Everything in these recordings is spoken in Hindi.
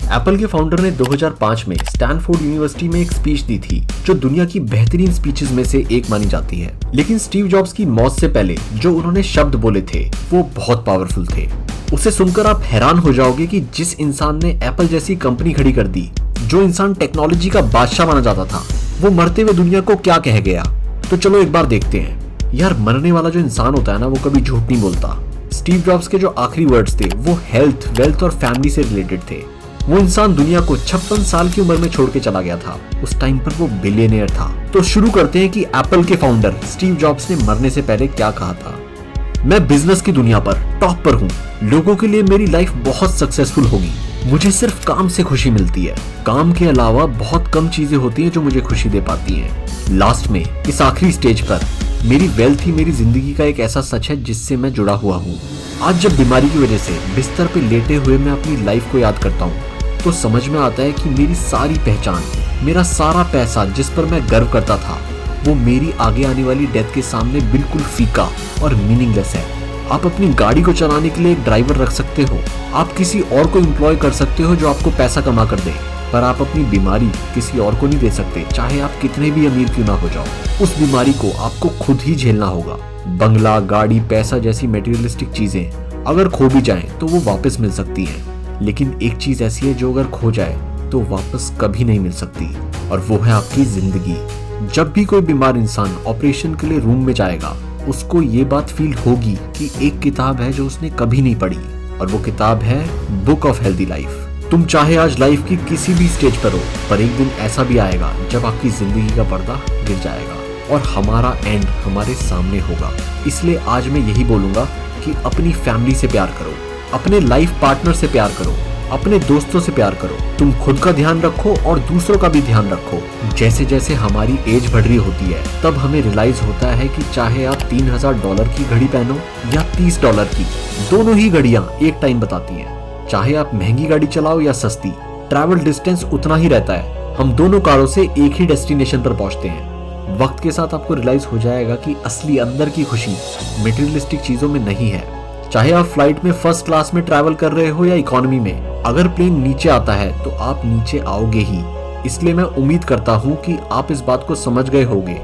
एप्पल के फाउंडर ने 2005 में स्टैनफोर्ड यूनिवर्सिटी में एक स्पीच दी थी जो दुनिया की बेहतरीन स्पीचेस में से एक मानी जाती है। लेकिन स्टीव जॉब्स की मौत से पहले जो उन्होंने शब्द बोले थे वो बहुत पावरफुल थे। उसे सुनकर आप हैरान हो जाओगे कि जिस इंसान ने एप्पल जैसी कंपनी खड़ी कर दी, जो इंसान टेक्नोलॉजी का बादशाह माना जाता था, वो मरते हुए दुनिया को क्या कह गया। तो चलो एक बार देखते हैं। यार, मरने वाला जो इंसान होता है ना, वो कभी झूठ नहीं बोलता। स्टीव जॉब्स के जो आखिरी वर्ड्स थे वो हेल्थ, वेल्थ और फैमिली से रिलेटेड थे। वो इंसान दुनिया को 56 साल की उम्र में छोड़ के चला गया था। उस टाइम पर वो बिलियनियर था। तो शुरू करते हैं कि एप्पल के फाउंडर स्टीव जॉब्स ने मरने से पहले क्या कहा था। मैं बिजनेस की दुनिया पर टॉप पर हूँ। लोगों के लिए मेरी लाइफ बहुत सक्सेसफुल होगी। मुझे सिर्फ काम से खुशी मिलती है। काम के अलावा बहुत कम चीजें होती हैं जो मुझे खुशी दे पाती हैं। लास्ट में इस आखिरी स्टेज पर मेरी वेल्थ ही मेरी जिंदगी का एक ऐसा सच है जिससे मैं जुड़ा हुआ हूँ। आज जब बीमारी की वजह से बिस्तर पे लेटे हुए मैं अपनी लाइफ को याद करता हूँ तो समझ में आता है कि मेरी सारी पहचान, मेरा सारा पैसा जिस पर मैं गर्व करता था, वो मेरी आगे आने वाली डेथ के सामने बिल्कुल फीका और मीनिंगलेस है। आप अपनी गाड़ी को चलाने के लिए एक ड्राइवर रख सकते हो, आप किसी और को एम्प्लॉय कर सकते हो जो आपको पैसा कमा कर दे, पर आप अपनी बीमारी किसी और को नहीं दे सकते, चाहे आप कितने भी अमीर क्यों ना हो जाओ। उस बीमारी को आपको खुद ही झेलना होगा। बंगला, गाड़ी, पैसा जैसी मटेरियलिस्टिक चीजें अगर खो भी जाएं तो वो वापस मिल सकती हैं, लेकिन एक चीज ऐसी है जो अगर खो जाए तो वापस कभी नहीं मिल सकती, और वो है आपकी जिंदगी। जब भी कोई बीमार इंसान ऑपरेशन के लिए रूम में जाएगा, उसको ये बात फील होगी कि एक किताब है जो उसने कभी नहीं पढ़ी, और वो किताब है बुक ऑफ हेल्दी लाइफ। तुम चाहे आज लाइफ की किसी भी स्टेज पर हो, पर एक दिन ऐसा भी आएगा जब आपकी जिंदगी का पर्दा गिर जाएगा और हमारा एंड हमारे सामने होगा। इसलिए आज मैं यही बोलूंगा कि अपनी फैमिली से प्यार करो, अपने लाइफ पार्टनर से प्यार करो, अपने दोस्तों से प्यार करो। तुम खुद का ध्यान रखो और दूसरों का भी ध्यान रखो। जैसे जैसे हमारी एज बढ़ रही होती है तब हमें रियलाइज होता है कि चाहे आप $3000 की घड़ी पहनो या $30 की, दोनों ही घड़ियां एक टाइम बताती हैं। चाहे आप महंगी गाड़ी चलाओ या सस्ती, ट्रैवल डिस्टेंस उतना ही रहता है। हम दोनों कारों से एक ही डेस्टिनेशन पर पहुंचते हैं। वक्त के साथ आपको रियलाइज हो जाएगा कि असली अंदर की खुशी मटेरियलिस्टिक चीजों में नहीं है। चाहे आप फ्लाइट में फर्स्ट क्लास में ट्रैवल कर रहे हो या इकोनॉमी में, अगर प्लेन नीचे आता है तो आप नीचे आओगे ही। इसलिए मैं उम्मीद करता हूँ कि आप इस बात को समझ गए होंगे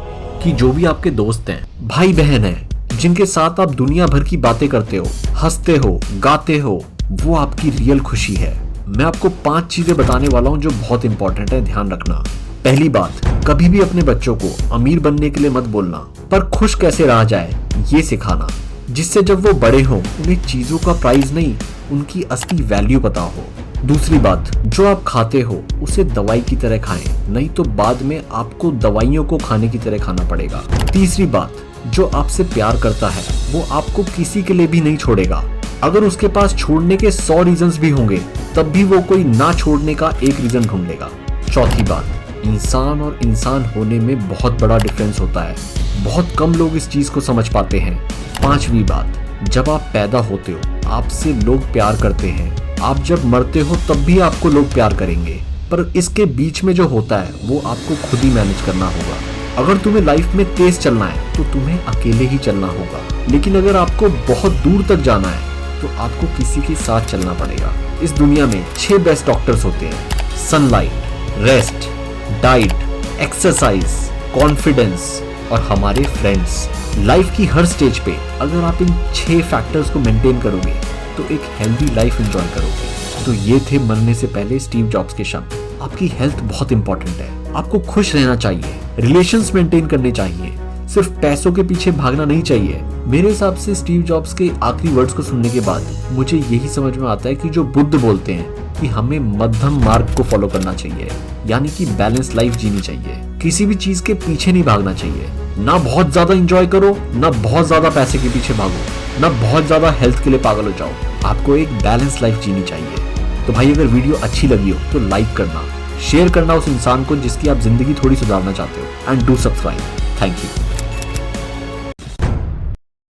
कि जो भी आपके दोस्त हैं, भाई बहन हैं, जिनके साथ आप दुनिया भर की बातें करते हो, हंसते हो, गाते हो, वो आपकी रियल खुशी है। मैं आपको 5 चीजें बताने वाला हूँ जो बहुत इंपॉर्टेंट है, ध्यान रखना। पहली बात, कभी भी अपने बच्चों को अमीर बनने के लिए मत बोलना, पर खुश कैसे रहा जाए ये सिखाना, जिससे जब वो बड़े हों उन्हें चीजों का प्राइस नहीं, उनकी असली वैल्यू पता हो। दूसरी बात, जो आप खाते हो उसे दवाई की तरह खाएं, नहीं तो बाद में आपको दवाइयों को खाने की तरह खाना पड़ेगा। तीसरी बात, जो आपसे प्यार करता है वो आपको किसी के लिए भी नहीं छोड़ेगा। अगर उसके पास छोड़ने के 100 रीजंस भी होंगे तब भी वो कोई ना छोड़ने का एक रीजन ढूंढ लेगा। चौथी बात, इंसान और इंसान होने में बहुत बड़ा डिफरेंस होता है। बहुत कम लोग इस चीज को समझ पाते हैं। पांचवी बात, जब आप पैदा होते हो आपसे लोग प्यार करते हैं, आप जब मरते हो तब भी आपको लोग प्यार करेंगे, पर इसके बीच में जो होता है वो आपको खुद ही मैनेज करना होगा। अगर तुम्हें लाइफ में तेज चलना है तो तुम्हें अकेले ही चलना होगा, लेकिन अगर आपको बहुत दूर तक जाना है तो आपको किसी के साथ चलना पड़ेगा। इस दुनिया में 6 बेस्ट डॉक्टर्स होते हैं: sunlight, rest, diet, exercise, confidence और हमारे फ्रेंड्स। लाइफ की हर स्टेज पे अगर आप इन 6 फैक्टर्स को मेंटेन करोगे तो एक हेल्दी लाइफ एंजॉय करोगे। तो ये थे मरने से पहले स्टीव जॉब्स के शब्द। आपकी हेल्थ बहुत इंपॉर्टेंट है, आपको खुश रहना चाहिए, रिलेशंस मेंटेन करने चाहिए, सिर्फ पैसों के पीछे भागना नहीं चाहिए। मेरे हिसाब से स्टीव जॉब्स के आखिरी वर्ड्स को सुनने के बाद मुझे यही समझ में आता है कि जो बुद्ध बोलते हैं कि हमें मध्यम मार्ग को फॉलो करना चाहिए, यानी कि बैलेंस लाइफ जीनी चाहिए। किसी भी चीज के पीछे नहीं भागना चाहिए। ना बहुत ज्यादा एंजॉय करो, ना बहुत ज्यादा पैसे के पीछे भागो, ना बहुत ज्यादा हेल्थ के लिए पागल हो जाओ। आपको एक बैलेंस लाइफ जीनी चाहिए। तो भाई, अगर वीडियो अच्छी लगी हो तो लाइक करना, शेयर करना उस इंसान को जिसकी आप जिंदगी थोड़ी सुधारना चाहते हो, and do subscribe. Thank you.